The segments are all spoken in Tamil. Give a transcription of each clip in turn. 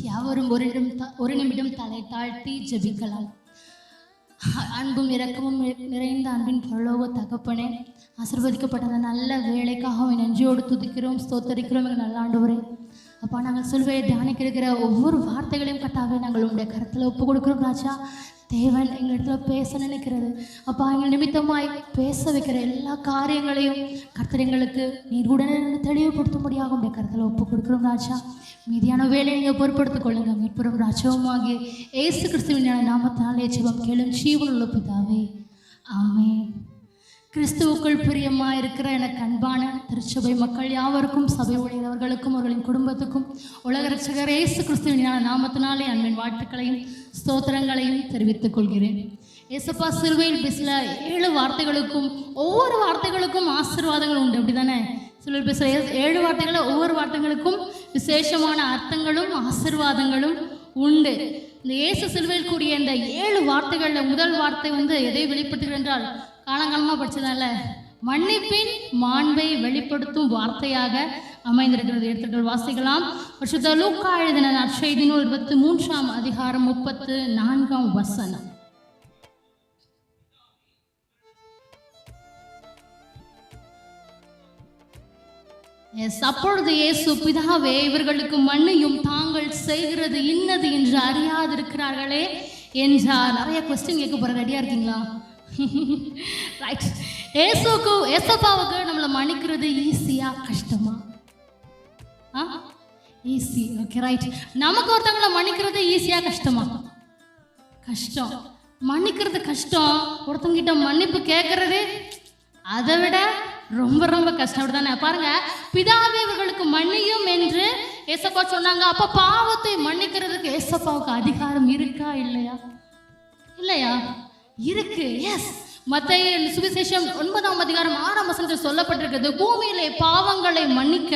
யாவரும் ஒரு நிமிடம் தலை தாழ்த்தி ஜெபிக்கலாம். அன்பும் இரக்கமும் நிறைந்த அன்பின் பரலோக தகப்பனே, ஆசீர்வதிக்கப்பட்ட நல்ல வேலைக்காக நன்றியோடு துதிக்கிறோம், ஸ்தோத்தரிக்கிறோம். எங்கள் நல்ல ஆண்டவரே, அப்பா, நாங்கள் சொல்வையை தியானிக்க இருக்கிற ஒவ்வொரு வார்த்தைகளையும் கட்டாவே நாங்கள் உங்களுடைய கருத்தில் ஒப்பு கொடுக்குறோம் ராஜா. தேவன் எங்கள் இடத்துல பேச நினைக்கிறது அப்பா, எங்கள் நிமித்தமாய் பேச வைக்கிற எல்லா காரியங்களையும் கர்த்தர் எங்களுக்கு நீர் உடனே தெளிவுபடுத்தும்படியாக உங்களுடைய கருத்தில் ஒப்பு கொடுக்குறோம் ராஜா. மீதியான வேலையை நீங்கள் பொறுப்படுத்திக் கொள்ளுங்க. மீட்புறம் ராஜாவுமாகிய இயேசு கிறிஸ்துவின் நாமத்தினாலே ஜெபம் கேளும் ஜீவனுள்ள பிதாவே, ஆமென். கிறிஸ்துவுக்குள் பிரியமாக இருக்கிற எனக்கு அன்பான திருச்சபை மக்கள் யாவருக்கும், சபை ஊழியர்களுக்கும் அவர்களின் குடும்பத்துக்கும் உலக இரட்சகர் இயேசு கிறிஸ்துவின் நாமத்தினாலே அன்பின் வாழ்த்துக்களையும் ஸ்தோத்திரங்களையும் தெரிவித்துக் கொள்கிறேன். ஏசப்பா சிலுவையில் பேசல 7 வார்த்தைகளுக்கும் ஒவ்வொரு வார்த்தைகளுக்கும் ஆசீர்வாதங்கள் உண்டு, அப்படி தானே? சிலுவையில் பேசுகிற 7 வார்த்தைகளில் ஒவ்வொரு வார்த்தைகளுக்கும் விசேஷமான அர்த்தங்களும் ஆசீர்வாதங்களும் உண்டு. இந்த இயேசு சிலுவையில் கூடிய இந்த 7 வார்த்தைகளில் முதல் வார்த்தை எதை வெளிப்படுத்துகிறது என்றால், காலங்காலமாக படிச்சதால மன்னிப்பின் மாண்பை வெளிப்படுத்தும் வார்த்தையாக அமைந்திருக்கிறது. எடுத்துக்கள் வாசிக்கலாம். பரிசுத்த லூக்கா எழுதின நற்செய்தி நூல் 23ஆம் அதிகாரம் 34ஆம் வசனம். அப்பொழுது இயேசு, பிதாவே, இவர்களுக்கு மன்னியும், தாங்கள் செய்கிறது இன்னது என்று அறியாதிருக்கிறார்களே என்றார். நிறைய கொஸ்டின் கேட்க போற, ரெடியா இருக்கீங்களா? ரைட். ஏசப்பாவுக்கு நம்மளை மன்னிக்கிறது ஈஸியா கஷ்டமா? ஈஸி. Okay, right. நமக்கு ஒருத்தவங்களை மன்னிக்கிறது ஈஸியா கஷ்டமா? கஷ்டம். மன்னிக்கிறது கஷ்டம். ஒருத்தவங்கிட்ட மன்னிப்பு கேட்கறது அதை விட ரொம்ப ரொம்ப கஷ்டம், அப்படிதானே? பாருங்க, பிதாவே இவர்களுக்கு மன்னியும் என்று ஏசப்பா சொன்னாங்க. அப்ப பாவத்தை மன்னிக்கிறதுக்கு ஏசப்பாவுக்கு அதிகாரம் இருக்கா இல்லையா? இல்லையா? இருக்கு. எஸ். மத்தேயு சுவிசேஷம் 9ஆம் அதிகாரம் 6ஆம் வசனத்தில் சொல்லப்பட்டிருக்கிறது, பூமியிலே பாவங்களை மன்னிக்க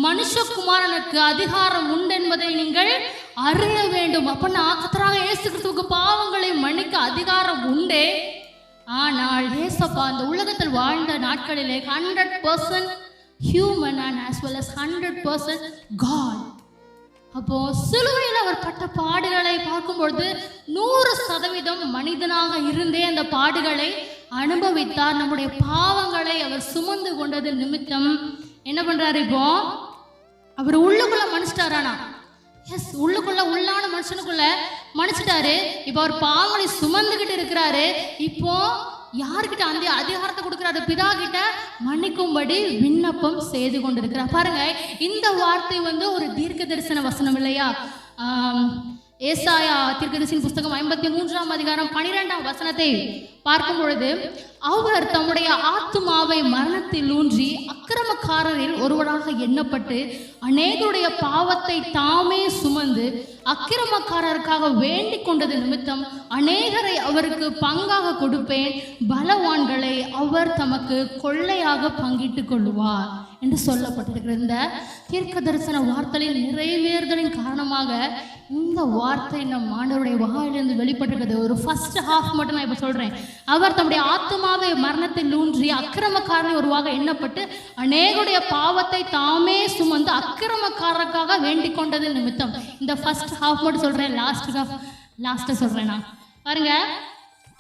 மனுஷகுமாரனுக்கு அதிகாரம் உண்டு என்பதை நீங்கள் அறிய வேண்டும். அப்படின்னா கர்த்தராகிய இயேசு கிறிஸ்துவுக்கு பாவங்களை மன்னிக்க அதிகாரம் உண்டே. ஆனால் ஏசப்பா அந்த உலகத்தில் வாழ்ந்த நாட்களிலே 100% human and as well as 100% God. அப்போ சிலுவையில் அவர் பட்ட பாடுகளை பார்க்கும்பொழுது 100% மனிதனாக இருந்தே அந்த பாடுகளை அனுபவித்தார். நம்முடைய பாவங்களை அவர் சுமந்து கொண்டது நிமித்தம் என்ன பண்றாரு? இப்போ அவர் உள்ளுக்குள்ள மன்னிச்சிட்டாரானா? எஸ், உள்ளான மனுஷனுக்குள்ள மன்னிச்சிட்டாரு. இப்போ அவர் பாவங்களை சுமந்துகிட்டு இருக்கிறாரு. இப்போ யார்கிட்ட அந்த அதிகாரத்தை கொடுக்கிறாரு? பிதா கிட்ட மன்னிக்கும்படி விண்ணப்பம் செய்து கொண்டிருக்கிறார். பாருங்க, இந்த வார்த்தை ஒரு தீர்க்க தரிசன வசனம் இல்லையா? ஏசாயா தீர்க்கதரிசியின் புஸ்தகம் 53ஆம் அதிகாரம் 12ஆம் வசனத்தை பார்க்கும் பொழுது, அவர் தம்முடைய ஆத்துமாவை மரணத்தில் ஊன்றி அக்கிரமக்காரரில் ஒருவராக எண்ணப்பட்டு அநேகருடைய பாவத்தை தாமே சுமந்து அக்கிரமக்காரருக்காக வேண்டிக் கொண்டது நிமித்தம் அநேகரை அவருக்கு பங்காக கொடுப்பேன், பலவான்களை அவர் தமக்கு கொள்ளையாக பங்கிட்டு கொள்ளுவார் என்று சொல்லப்பட்டிருக்கிறது. இந்த தீர்க்க தரிசன வார்த்தையின் நிறைவேறுதலின் காரணமாக இந்த வார்த்தை நம் ஆண்டவருடைய வாயிலிருந்து வெளிப்பட்டிருக்கிறது. ஒரு ஃபர்ஸ்ட் ஹாஃப் மட்டும் நான் இப்போ சொல்றேன். அவர் தம்முடைய ஆத்துமாவை மரணத்தில் ஊன்றி அக்கிரமக்காரனை ஒருவாக எண்ணப்பட்டு அநேகருடைய பாவத்தை தாமே சுமந்து அக்கிரமக்காரருக்காக வேண்டிக் கொண்டது நிமித்தம். இந்த ஃபர்ஸ்ட் ஹாஃப் மட்டும் சொல்றேன், லாஸ்ட்டை சொல்றேன் நான். பாருங்க,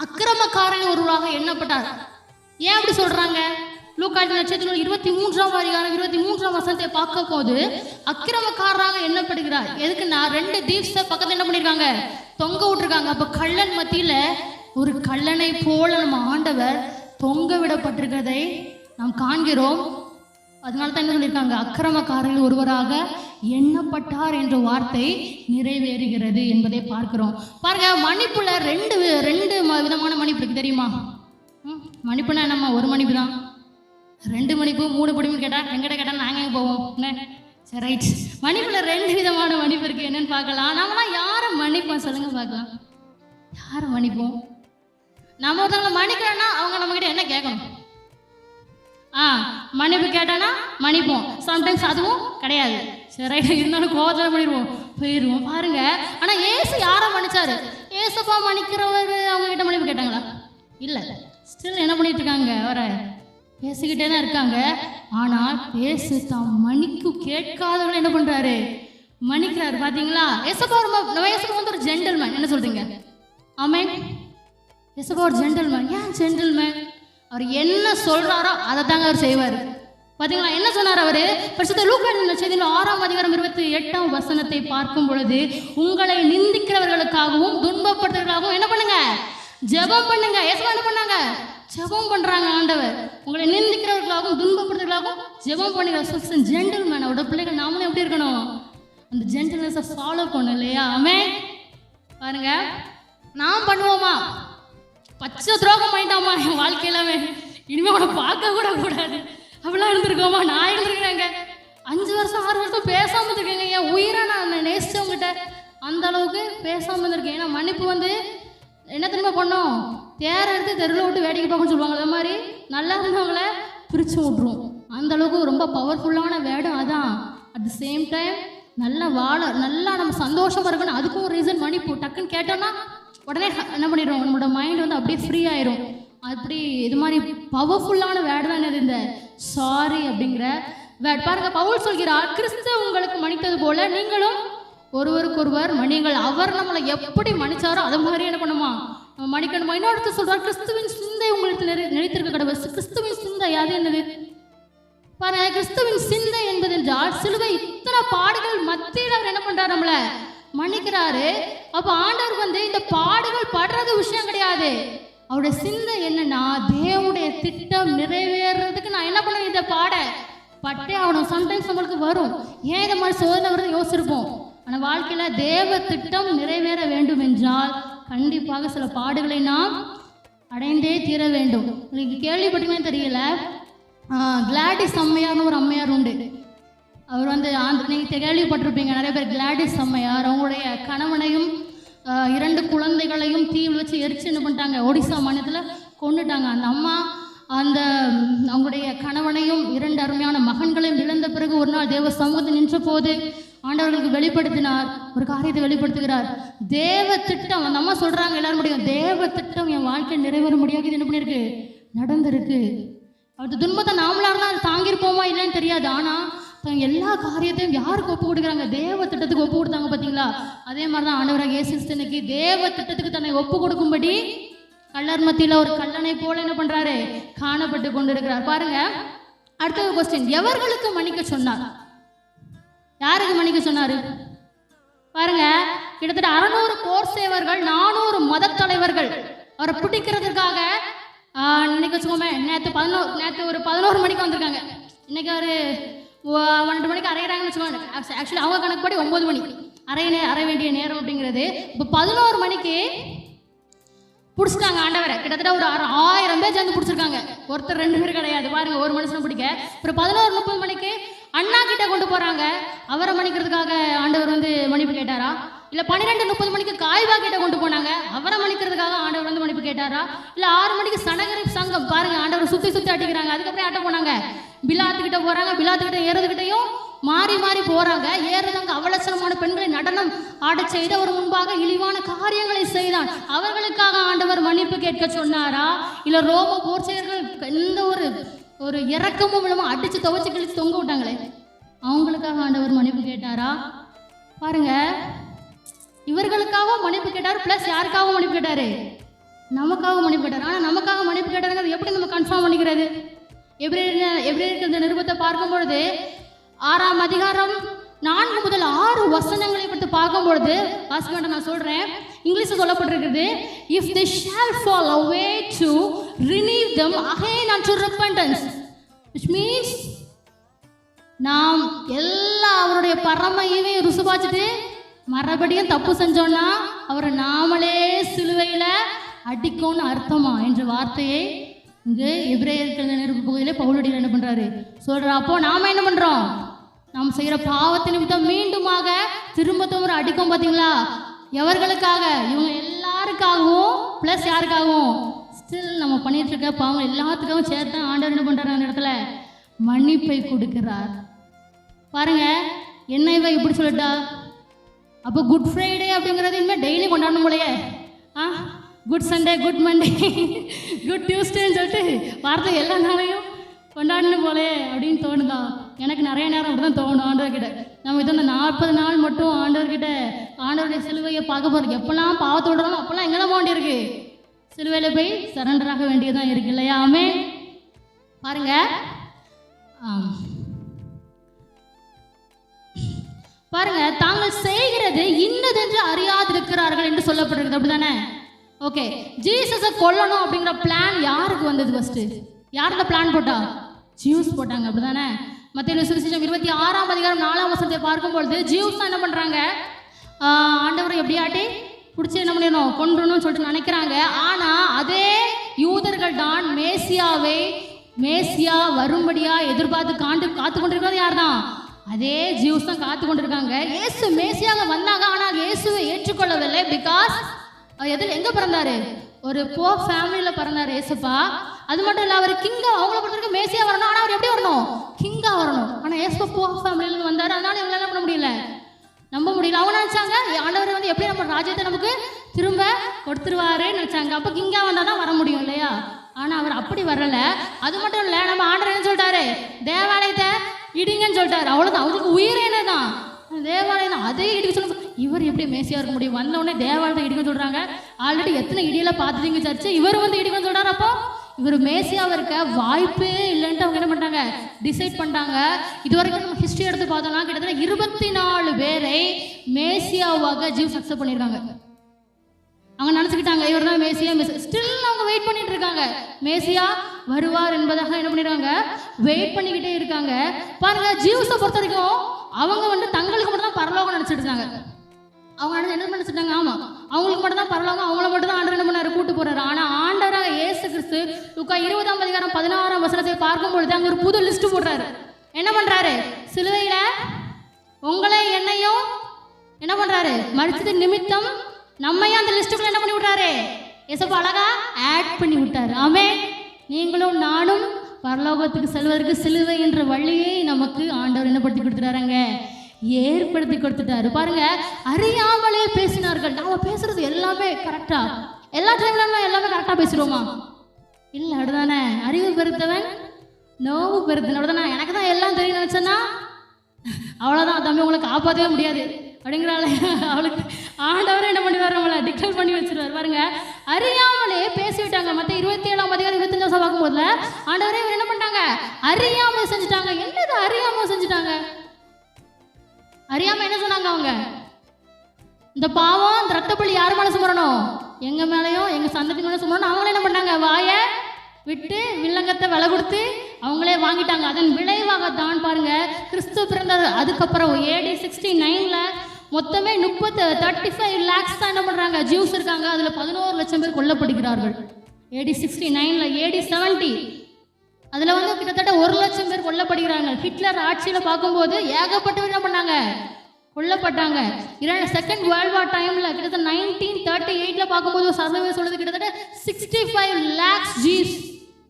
அக்கிரமக்காரனை ஒருவராக எண்ணப்பட்டார். ஏன் அப்படி சொல்றாங்க? லூக்கா நட்சத்திரம் 23ஆம் அதிகாரம் 23ஆம் வசனத்தை பார்க்க போது அக்கிரமக்காரராக எண்ணப்படுகிறார். எதுக்குன்னா 2 தீப்ஸை பக்கத்தில் என்ன பண்ணிருக்காங்க? தொங்க விட்டுருக்காங்க. அப்ப கள்ளன் மத்தியில ஒரு கள்ளனை போல நம்ம ஆண்டவர் தொங்க விடப்பட்டிருக்கிறதை நாம் காண்கிறோம். அதனால தான் என்ன சொல்லியிருக்காங்க? அக்கிரமக்காரர்கள் ஒருவராக எண்ணப்பட்டார் என்ற வார்த்தை நிறைவேறுகிறது என்பதை பார்க்கிறோம். பாருங்க, மன்னிப்புல ரெண்டு விதமான மன்னிப்பு இருக்கு, தெரியுமா? மன்னிப்புனா நம்ம ஒரு மன்னிப்பு தான். 2 மன்னிப்பு 3 மன்னிப்பு கேட்டால் எங்கிட்ட கேட்டால் நாங்கள் எங்கே போவோம்? என்ன? சரி, ரைட். மன்னிப்புல 2 விதமான மன்னிப்பு இருக்கு. என்னன்னு பார்க்கலாம். நம்மளாம் யாரை மன்னிப்போம் சொல்லுங்க பார்க்கலாம்? யாரை மன்னிப்போம்? நம்ம ஒருத்தவங்களை மன்னிக்கிறோன்னா அவங்க நம்மகிட்ட என்ன கேட்கணும்? மன்னிப்பு கேட்டானா மன்னிப்போம். சம்டைம்ஸ் அதுவும் கிடையாது. சரி, ரைட். இருந்தாலும் கோவத்தில் பண்ணிடுவோம், போயிடுவோம். பாருங்க, ஆனால் ஏசு யாரை மன்னிச்சாரு? ஏசப்பா மன்னிக்கிறவர் அவங்ககிட்ட மன்னிப்பு கேட்டாங்களா? இல்லை. ஸ்டில் என்ன பண்ணிட்டு இருக்காங்க? அவரை பேசிக்கிட்டே தான் இருக்காங்க. ஆனால் பேசு தாம் மன்னிப்பு கேட்காதவங்களை என்ன பண்றாரு? மன்னிக்கிறாரு. பாத்தீங்களா? ஏசப்பா நம்ம ஏசப்பா வந்து ஒரு ஜென்டில்மேன். என்ன சொல்றீங்க? ஆமென். ஏசப்பா ஒரு ஜென்டில்மேன். ஏன் ஜென்டில்மேன்? அவர் என்ன சொல்றாரோ அதை தாங்க அவர் செய்வார். பாத்தீங்களா? என்ன சொன்னார் அவரு? பரிசுத்த லூக்கா செய்தியில் 6ஆம் அதிகாரம் 28ஆம் வசனத்தை பார்க்கும் பொழுது, உங்களை நிந்திக்கிறவர்களுக்காகவும் துன்பப்படுத்துறவர்களுக்காகவும் என்ன பண்ணுங்க? ஜெபம் பண்ணுங்க. ஏசப்பா என்ன பண்ணாங்க? ஜெபம் பண்றாங்க. ஆண்டவர் உங்களை நிந்திக்கிறவர்களாகவும் துன்பப்படுத்துறவர்களாகவும் ஜெபம் பண்ணுங்க. ஜென்டில்மேன். அவரோட பிள்ளைகள் நாமளும் எப்படி இருக்கணும்? அந்த ஜென்டில்னஸை ஃபாலோ பண்ணணும் இல்லையா? ஆமென். பாருங்க, நாம் பண்ணுவோமா? பச்சை துரோகம் பண்ணிட்டாமா என் வாழ்க்கையிலாமே, இனிமே அவனை பார்க்க கூட கூடாது அப்படிலாம் இருந்திருக்கோமா? நான் இருந்திருக்கிறேங்க. 5 வருஷம் 6 வருஷம் பேசாமல் இருந்திருக்கேங்க. என் உயிரை நான் நேசித்தவங்ககிட்ட அந்த அளவுக்கு பேசாமல் இருந்திருக்கேன். ஏன்னா மன்னிப்பு வந்து என்ன தெரியுமா பண்ணோம்? தேரை எடுத்து தெருவில் விட்டு வேடிக்கை பார்க்கணும்னு சொல்லுவாங்க. அதே மாதிரி நல்லா இருந்தவங்கள பிரித்து விட்ருவோம். அந்த அளவுக்கு ரொம்ப பவர்ஃபுல்லான வேர்டும் அதான். அட் த சேம் டைம் நல்லா நல்லா நம்ம சந்தோஷமாக இருக்கணும். அதுக்கும் ஒரு ரீசன் மன்னிப்பு. டக்குன்னு கேட்டோன்னா உடனே என்ன பண்ணிடுவோம்? நம்மளோட மைண்ட் வந்து அப்படியே ஃப்ரீ ஆயிரும். அப்படி இது மாதிரி பவர்ஃபுல்லான வேர்டு தான் என்னது? இந்த சாரி அப்படிங்கிற வேர்ட். பாருங்க, பவுல் சொல்கிறார், கிறிஸ்து உங்களுக்கு மன்னித்தது போல நீங்களும் ஒருவருக்கொருவர் மன்னியுங்கள். அவர் நம்மளை எப்படி மன்னிச்சாரோ அதை மாதிரி என்ன பண்ணுமா? நம்ம மன்னிக்கணுமா? இன்னொருத்தர் சொல்றார், கிறிஸ்துவின் சிந்தை உங்களுக்கு நினைத்திருக்க கடவுள். கிறிஸ்துவின் சிந்தை அது என்னது? பாருங்க, கிறிஸ்துவின் சிந்தை என்பது என்றால் சிலுவை இத்தனை பாடுகள் மத்தியில் அவர் என்ன பண்றாரு? நம்மளை மன்னிக்கிறாரு. அப்ப ஆண்டவர் வந்து இந்த பாடுகள் படுறது விஷயம் கிடையாது. அவருடைய சிந்தை என்னன்னா, தேவனுடைய திட்டம் நிறைவேறதுக்கு நான் என்ன பண்ண இதை பட்டே ஆகணும். சம்டைம்ஸ் நம்மளுக்கு வரும், ஏன் இந்த மாதிரி சோதனை வருது யோசிச்சிருப்போம். ஆனால் வாழ்க்கையில் தேவ திட்டம் நிறைவேற வேண்டும் என்றால் கண்டிப்பாக சில பாடுகளை நாம் அடைந்தே தீர வேண்டும். உங்களுக்கு கேள்விப்பட்டீங்கன்னு தெரியல, கிளாடிஸ் அம்மையார்னு ஒரு அம்மையார் உண்டு. அவர் வந்து நீங்கள் கேள்விப்பட்டிருப்பீங்க நிறைய பேர். கிளாடிஸ் அம்மையார் அவங்களுடைய கணவனையும் 2 குழந்தைகளையும் தீவில் வச்சு எரிச்சு என்ன பண்ணிட்டாங்க? ஒடிசா மாநிலத்தில் கொண்டுட்டாங்க. அந்த அம்மா அவங்களுடைய கணவனையும் 2 அருமையான மகன்களையும் இழந்த பிறகு ஒரு நாள் தேவ சமூகத்தில் நின்ற போது ஆண்டவர்களுக்கு வெளிப்படுத்தினார். ஒரு காரியத்தை வெளிப்படுத்துகிறார். தேவ திட்டம், அந்த அம்மா சொல்கிறாங்க எல்லாரும் முடியும், தேவ திட்டம் என் வாழ்க்கை நிறைவேற முடியாது. இது என்ன பண்ணியிருக்கு? நடந்திருக்கு. அவருக்கு துன்பத்தை நாமளாக தான் அது தாங்கியிருப்போமா இல்லைன்னு தெரியாது. ஆனால் எல்லா காரியத்தையும் யாருக்கு ஒப்பு கொடுக்குறாங்க? தேவ திட்டத்துக்கு ஒப்பு கொடுத்தாங்க. பார்த்தீங்களா? அதே மாதிரி தான் ஆண்டவராக இயேசு கிறிஸ்துவுக்கு தேவ திட்டத்துக்கு தன்னை ஒப்பு கொடுக்கும்படி கல்லர் மத்தியில் ஒரு கல்லனை போல என்ன பண்றாரு? காணப்பட்டு கொண்டு இருக்கிறார். பாருங்க, அடுத்த கொஸ்டின், எவர்களுக்கு மன்னிக்க சொன்னார்? யாருக்கு மன்னிக்க சொன்னாரு? பாருங்க, கிட்டத்தட்ட 600 போர் சேவர்கள், 400 மத தலைவர்கள் அவரை பிடிக்கிறதுக்காக இன்னைக்கு வச்சுக்கோமே, நேற்று ஒரு 11 மணிக்கு வந்திருக்காங்க. இன்னைக்கு ஒரு 12 மணிக்கு அரைகிறாங்கன்னு வச்சுக்கோங்க. ஆக்சுவலி அவங்க கணக்குப்படி 9 மணி அரை வேண்டிய நேரம் அப்படிங்கிறது. இப்போ 11 மணிக்கு பிடிச்சிட்டாங்க ஆண்டவரை. கிட்டத்தட்ட ஒரு 1000 பேர் சேர்ந்து பிடிச்சிருக்காங்க. ஒருத்தர் 2 பேர் கிடையாது. பாருங்க, ஒரு மனுஷனை பிடிக்க. அப்புறம் 11:30 மணிக்கு அண்ணா கிட்ட கொண்டு போறாங்க. அவரை மன்னிக்கிறதுக்காக ஆண்டவர் வந்து மன்னிப்பு கேட்டாரா? இல்லை 12:30 மணிக்கு காய்வா கிட்ட கொண்டு போனாங்க. அவரை மன்னிக்கிறதுக்காக ஆண்டவர் வந்து மன்னிப்பு கேட்டாரா? இல்லை 6 மணிக்கு சனகரி சங்கம், பாருங்க, ஆண்டவர் சுற்றி அடிக்கிறாங்க. அதுக்கப்புறம் ஆட்ட போனாங்க, பிலாத்துக்கிட்ட போறாங்க. பிலாத்துக்கிட்ட ஏறதுக்கிட்டையும் மாறி போறாங்க. ஏறுதாங்க அவலட்சணமான பெண்களை நடனம் ஆட செய்து அவர் முன்பாக இழிவான காரியங்களை செய்தான். அவர்களுக்காக ஆண்டவர் மன்னிப்பு கேட்க சொன்னாரா? இல்லை ரோம போர்ச்செயர்கள் எந்த ஒரு இறக்கமும் இல்லாமல் அடிச்சு துவச்சி கிழிச்சு தொங்க விட்டாங்களே, அவங்களுக்காக ஆண்டவர் மன்னிப்பு கேட்டாரா? பாருங்க, இவர்களுக்காக மன்னிப்பு கேட்டார். பிளஸ் யாருக்காக மன்னிப்பு கேட்டாரு? நமக்காக மன்னிப்பு கேட்டார். ஆனால் நமக்காக மன்னிப்பு கேட்டாருங்கிறது எப்படி நம்ம கன்ஃபார்ம் பண்ணிக்கிறது? எபிரேயர் இந்த நிருபத்தை பார்க்கும் பொழுது 6ஆம் அதிகாரம் 4 முதல் 6 வசனங்களை பற்றி பார்க்கும்பொழுது வாசிக்க நான் சொல்கிறேன். இங்கிலீஷில் சொல்லப்பட்டிருக்கிறது, if they shall fall away to renew them again unto repentance, which means நாம் எல்லா அவருடைய பரமையுமே ருசுபாச்சிட்டு மறுபடியும் தப்பு செஞ்சோன்னா அவரை நாமளே சிலுவையில் அடிக்கும்னு அர்த்தமா என்ற வார்த்தையை இங்கு எபிரேயர்கள் நிருப பகுதியிலே பவுலடியார் என்ன பண்ணுறாரு சொல்கிறார். அப்போ நாம் என்ன பண்ணுறோம்? நாம் செய்கிற பாவத்தை நிமித்தம் மீண்டுமாக திரும்ப அடிக்கும். பார்த்தீங்களா? எவர்களுக்காக? இவங்க எல்லாருக்காகவும் ப்ளஸ் யாருக்காகவும்? ஸ்டில் நம்ம பண்ணிட்டு இருக்க பாவம் எல்லாத்துக்காகவும் சேர்த்து ஆண்டவர் என்ன பண்ணுறாரு? அந்த இடத்துல மன்னிப்பை கொடுக்கிறார். பாருங்க, என்ன இவ இப்படி சொல்லிட்டா? அப்போ குட் ஃப்ரைடே அப்படிங்கிறது இனிமேல் டெய்லி கொண்டாடணும் போலையே. Good Sunday, good Monday, good டியூஸ்டேன்னு சொல்லிட்டு வார்த்தை எல்லா நாளையும் கொண்டாடணும் போலையே அப்படின்னு தோணுதா? எனக்கு நிறைய நேரம் அப்படி தான் தோணும் ஆண்டவர்கிட்ட. நம்ம இது இந்த 40 நாள் மட்டும் ஆண்டவர்கிட்ட ஆண்டவருடைய சிலுவையை பார்க்க போகிறோம். எப்போல்லாம் பாவத்தோடுறோம் அப்போல்லாம் எங்கே தான் போக வேண்டியிருக்கு? சிலுவையில் போய் சரண்டராக வேண்டியதான் இருக்கு இல்லையா? ஆமே. பாருங்க, பாருங்க, தாங்கள் செய்கிறது இன்னதென்று அறியாதிருக்கிறார்கள் என்று சொல்லப்படுகிறது. அப்படிதானே? ஓகே, ஜீசஸை கொல்லணும் அப்படிங்கிற பிளான் யாருக்கு வந்தது? ஃபர்ஸ்ட் யார் இந்த பிளான் போட்டா? ஜூஸ் போட்டாங்க. அப்படிதானே? மத்தேயு சுவிசேஷம் 26ஆம் அதிகாரம் 4ஆம் வசனத்தை பார்க்கும்பொழுது ஜூஸ் தான் என்ன பண்றாங்க? ஆண்டவரை எப்படியாட்டி பிடிச்சி என்ன பண்ணிடணும், கொன்றணும்னு சொல்லிட்டு நினைக்கிறாங்க. ஆனா அதே யூதர்கள் தான் மேசியா வரும்படியா எதிர்பார்த்து காத்து கொண்டிருக்கிறது யார் தான்? அதே ஜூஸ் தான் காத்து கொண்டிருக்காங்க. இயேசு மேசியாக வந்தாங்க, ஆனால் இயேசுவை ஏற்றுக்கொள்ளவில்லை. பிகாஸ் எதில் எங்க பிறந்தாரு? ஒரு போர் ஃபேமிலியில் பிறந்தார் ஏசப்பா. அது மட்டும் இல்லை, அவர் கிங்கா, அவங்கள பொறுத்தவரைக்கும் மேசியா வரணும். ஆனால் அவர் எப்படி வரணும்? கிங்கா வரணும். ஆனால் ஏசப்பா போர் ஃபேமிலியில் வந்தார். அதனால இவங்க என்ன பண்ண முடியல, நம்ப முடியல. அவங்க நினைச்சாங்க ஆண்டவர் வந்து எப்படி நம்ம ராஜ்யத்தை நமக்கு திரும்ப கொடுத்துருவாருன்னு நினைச்சாங்க. அப்போ கிங்கா வந்தால் தான் வர முடியும் இல்லையா? ஆனால் அவர் அப்படி வரல. அது மட்டும் இல்லை, நம்ம ஆண்டவர் என்ன சொல்லிட்டாரு? தேவாலயத்தை இடிங்கன்னு சொல்லிட்டாரு. அவ்வளோதான். அவங்களுக்கு உயிரே என்னதான்? தேவாலயம் தான். அதே இடிக்க சொல்ல இவர் எப்படி மேசியா இருக்க முடியும்? வந்தவுடனே தேவாலயத்தை இடிக்க சொல்றாங்க. ஆல்ரெடி எத்தனை இடியில பார்த்துட்டீங்க சர்ச்சு, இவர் வந்து இடிக்க சொல்றாரு. அப்போ இவர் மேசியாவை இருக்க வாய்ப்பே இல்லைன்ட்டு அவங்க என்ன பண்ணாங்க, டிசைட் பண்ணிட்டாங்க. இது வரைக்கும் நம்ம ஹிஸ்ட்ரி எடுத்து பார்த்தோம்னா கிட்டத்தட்ட 24 பேரை மேசியாவாக ஜீவ்ஸ் அக்செப்ட் பண்ணியிருக்காங்க. அவங்க நினச்சிக்கிட்டாங்க இவர் தான் மேசியா. ஸ்டில் அவங்க வெயிட் பண்ணிட்டு இருக்காங்க. மேசியா வருவார் என்பதாக என்ன பண்ணிருக்காங்க, வெயிட் பண்ணிக்கிட்டே இருக்காங்க. பாருங்க, ஜீவ்ஸை பொறுத்த வரைக்கும் அவங்க வந்து தங்களுக்கு மட்டும் தான் பரலோகம் நினச்சிட்டு இருந்தாங்க. அவங்க என்ன நினச்சிட்டாங்க, ஆமாம் அவங்களுக்கு மட்டும் தான் பரலோகம், அவங்கள மட்டும் தான் ஆண்டவர் என்ன பண்ணாரு, கூட்டு போறாரு. ஆனால் ஆண்டவராக இயேசு கிறிஸ்து லூக்கா 20ஆம் அதிகாரம் 16ஆம் வசனத்தை பார்க்கும் பொழுது அங்கே ஒரு புது லிஸ்ட் போடுறாரு. என்ன பண்றாரு? சிலுவையில உங்களை என்னையும் என்ன பண்றாரு, மரிச்சது நிமித்தம் நம்மையும் அந்த லிஸ்ட்டுக்குள்ள என்ன பண்ணி விட்டாரு, ஏசப்பா அழகா ஆட் பண்ணி விட்டாரு. ஆமே. நீங்களும் நானும் பரலோகத்துக்கு செல்வதற்கு சிலுவை என்ற வழியை நமக்கு ஆண்டவர் என்ன படுத்தி கொடுத்துட்டாருங்க, ஏற்படுத்தி கொடுத்துட்டாரு. பாருங்க, அறியாமலே பேசினார்கள். நாம பேசுறது எல்லாமே கரெக்டா? எல்லா டைம்ல எல்லாமே கரெக்டா பேசுறோமா? இல்லை, அப்படிதானே? அறிவு பெருத்தவன் நோவு பெருத்தன். அப்படிதானே? எனக்கு தான் எல்லாம் தெரியும் நினைச்சேன்னா அவ்வளோதான் தம்பி, உங்களை காப்பாற்றவே முடியாது அப்படிங்கிறாள். அவளுக்கு ஆண்டவரை என்ன பண்ணிடுவார், நம்மளை டிக்ளேர் பண்ணி வச்சிருவார். பாருங்க, அறியாமலே பேசிவிட்டாங்க. மற்ற 27ஆம் அதிகாரம் 25 பார்க்கும்போதுல ஆண்டவரே என்ன பண்ணிட்டாங்க, அறியாம செஞ்சுட்டாங்க. என்னது அறியாம செஞ்சுட்டாங்க? அறியாம என்ன சொன்னாங்க அவங்க, இந்த பாவம் இந்த ரத்தப்பள்ளி யார் மேலே சுமரணும், எங்க மேலேயும் எங்க சந்ததி மேலே சுமரணும். அவங்களே என்ன பண்ணாங்க, வாயை விட்டு வில்லங்கத்தை விலை கொடுத்து அவங்களே வாங்கிட்டாங்க. அதன் விளைவாகத்தான் பாருங்க கிறிஸ்து பிறந்தார். அதுக்கப்புறம் AD 69ல மொத்தமே 35 lakhs தான் என்ன பண்றாங்க, ஜூஸ் இருக்காங்க. அதுல 11 லட்சம் பேர் கொல்லப்படுகிறார்கள். AD 69ல. AD 70 அதுல வந்து கிட்டத்தட்ட 1 லட்சம் பேர் கொல்லப்படுகிறாங்க. ஹிட்லர் ஆட்சியில பார்க்கும்போது ஏகப்பட்டவர் என்ன பண்ணாங்க, கொல்லப்பட்டாங்க. செகண்ட் வேர்ல்ட் வார் டைம்ல கிட்டத்தட்ட 1938ல பார்க்கும்போது சர்வே சொல்றது கிட்டத்தட்ட 65 lakhs ஜீவ்ஸ்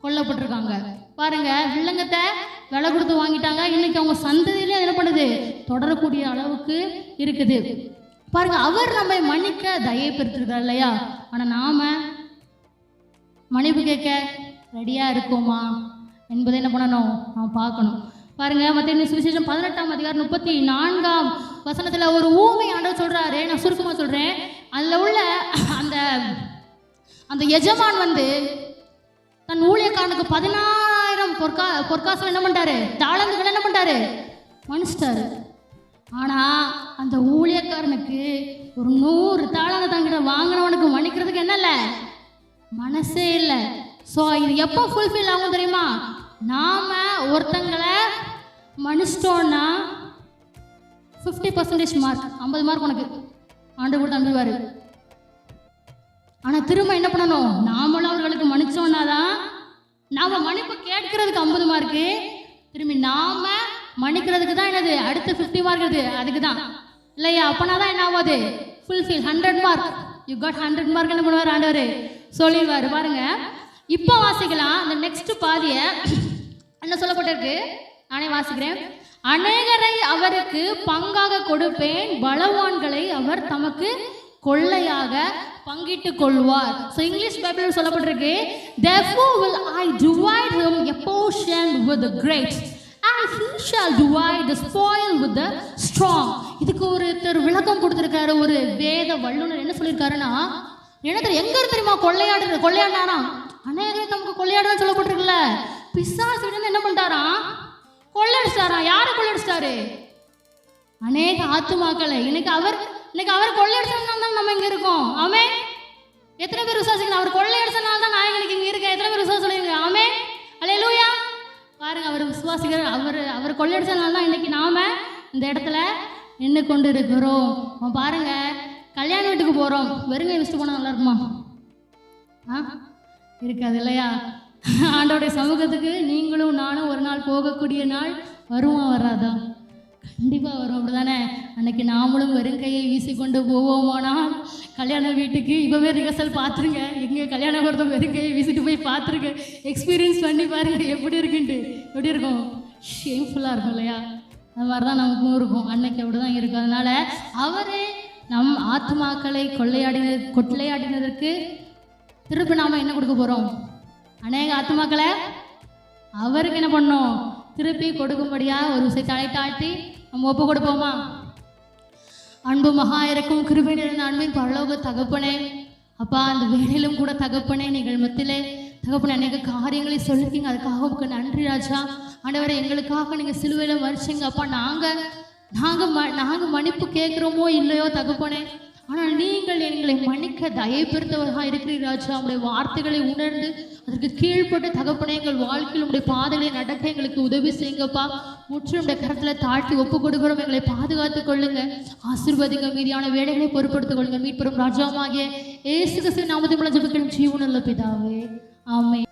கொல்லப்பட்டிருக்காங்க. பாருங்க, வில்லங்கத்தை விலை கொடுத்து வாங்கிட்டாங்க. இன்னைக்கு அவங்க சந்ததியிலே என்ன பண்ணுது, தொடரக்கூடிய அளவுக்கு இருக்குது. பாருங்க, அவர் நம்மை மன்னிக்க தயை பெற்றிருக்கார் இல்லையா? ஆனா நாம மன்னிப்பு கேட்க ரெடியா இருக்கோமா என்பதை என்ன பண்ணணும், நாம் பார்க்கணும். பாருங்க, மத்தேயு சுவிசேஷம் 18ஆம் அதிகாரம் 34ஆம் வசனத்துல ஒரு ஊமை ஆண்டவர் சொல்றாரு. நான் சுருக்கமா சொல்றேன். அதுல உள்ள அந்த எஜமான் வந்து தன் ஊழியக்காரனுக்கு 10,000 பொற்காசம் என்ன பண்ணிட்டாரு, தாளந்துகள் என்ன பண்ணிட்டாரு, மன்னிச்சிட்டாரு. ஆனா அந்த ஊழியக்காரனுக்கு ஒரு 100 தாளந்து தங்கிட்ட வாங்கினவனுக்கு மன்னிக்கிறதுக்கு என்ன இல்லை, மனசே இல்லை. ஸோ இது எப்போ ஃபுல்ஃபில் ஆகும் தெரியுமா? நாம ஒருத்தங்களை மன்னிச்சிட்டோன்னா 50% மார்க், 50 மார்க் உனக்கு ஆண்டு கூட தந்துடுவார். ஆனால் திரும்ப என்ன பண்ணணும், நாமளும் அவர்களுக்கு மன்னிச்சோன்னா தான், நாம் மன்னிப்பு கேட்கறதுக்கு 50 மார்க்கு, திரும்பி நாம் மன்னிக்கிறதுக்கு தான் என்னது அடுத்த 50 மார்க் இருக்குது, அதுக்கு தான் இல்லையா? அப்போனா தான் என்ன ஆகாது, fulfil 100 mark. You got 100 mark என்ன பண்ணுவார் ஆண்டவர், சொல்லிடுவார். பாருங்க, இப்போ வாசிக்கலாம். அந்த நெக்ஸ்ட் பாதியை என்ன சொல்லப்பட்டிருக்கு, நானே வாசிக்கிறேன். அநேகரை அவருக்கு பங்காக கொடுப்பேன், பலவான்களை அவர் தமக்கு கொள்ளையாக பங்கிட்டுக் கொள்வார். ஸோ இங்கிலீஷ் பைபிள் சொல்லப்பட்டிருக்கு, therefore will I divide him a portion with the great, and he shall divide the spoil with the strong. இதுக்கு ஒருத்தர் விளக்கம் கொடுத்திருக்காரு. ஒரு வேத வல்லுனர் என்ன சொல்லியிருக்காருன்னா, என்ன எங்க தெரியுமா கொள்ளையாடுனானா, அநேகரை நமக்கு கொள்ளையாடுன்னு சொல்லப்பட்டிருக்குல்ல. பிசாசு என்ன பண்ணிட்டாராம், கொள்ளையடிச்சிட்டாராம். யாரை கொள்ளையடிச்சிட்டாரு? அநேக ஆத்துமாக்களை. இன்னைக்கு அவர் கொள்ளையடிச்சதுனால தான் நம்ம இங்க இருக்கோம். ஆமே. எத்தனை பேர் விசுவாசிக்கணும்? அவர் கொள்ளையடிச்சதுனால தான் நான் இன்னைக்கு இங்க இருக்கேன். எத்தனை பேர் விசுவாசம் சொல்லுங்க? ஆமே. அல்லேலூயா. பாருங்க, அவர் விசுவாசிக்கிற அவர் கொள்ளையடிச்சதுனால தான் இன்னைக்கு நாம இந்த இடத்துல நின்று கொண்டு இருக்கிறோம். பாருங்க, கல்யாண வீட்டுக்கு போறோம், வெறுங்கை வச்சுட்டு போனா நல்லா இருக்குமா? இருக்காது இல்லையா? ஆண்டோடைய சமூகத்துக்கு நீங்களும் நானும் ஒரு நாள் போகக்கூடிய நாள் வருமா வராதா? கண்டிப்பாக வரும். அப்படிதானே? அன்னைக்கு நாமளும் வெறுங்கையை வீசிக்கொண்டு போவோமானா கல்யாண வீட்டுக்கு இப்போவே ரிஹர்சல் பார்த்துருங்க. எங்கே கல்யாண பொறுத்த வெறுங்கையை வீசிட்டு போய் பார்த்துருங்க, எக்ஸ்பீரியன்ஸ் பண்ணி பாருங்க எப்படி இருக்குன்ட்டு. எப்படி இருக்கும்? ஷேம்ஃபுல்லாக இருக்கும் இல்லையா? அது மாதிரி தான் நமக்கும் இருக்கும். அன்னைக்கு அப்படி தான் இருக்கும். அதனால் அவரே நம் ஆத்மாக்களை கொள்ளையாடினதற்கு திருப்பி நாம் என்ன கொடுக்க போகிறோம்? அநேக ஆத்மாக்களை அவருக்கு என்ன பண்ணோம்? திருப்பி கொடுக்கும்படியாக ஒரு விஷயத்தை தாழ்த்தி நம்ம ஒப்பு கொடுப்போமா? அன்பு மகா இருக்கும் கிருபை நிறைந்த அன்பின் பரலோக தகப்பனே, அப்பா, அந்த வேலையிலும் கூட தகப்பனே, நீங்கள் மத்தியிலே தகப்பனே அநேக காரியங்களை சொல்லிருக்கீங்க. அதுக்காக உங்களுக்கு நன்றி ராஜா. ஆண்டவரை, எங்களுக்காக நீங்கள் சிலுவையில் மறிச்சிங்க அப்பா. நாங்கள் மன்னிப்பு கேட்குறோமோ இல்லையோ தகப்பனே, ஆனால் நீங்கள் எங்களை மன்னிக்க தயை பெருத்தவராக இருக்கிறீர் ராஜா. உங்களுடைய வார்த்தைகளை உணர்ந்து அதற்கு கீழ்பட்டு தகப்பனே எங்கள் வாழ்க்கையில் உங்களுடைய பாதைகளை நடக்க எங்களுக்கு உதவி செய்யுங்கப்பா. முற்றிலும் உடைய கரத்தில் தாழ்த்தி ஒப்பு கொடுக்கிறோம். எங்களை பாதுகாத்துக் கொள்ளுங்க, ஆசீர்வதிங்க, மீதியான வேலைகளை பொறுப்படுத்திக் கொள்ளுங்க. மீட்பெறும் ராஜாவாகிய இயேசு கிறிஸ்துவின் நாமத்தில் ஜெபிக்கிறோம் ஜீவனுள்ள பிதாவே, ஆமென்.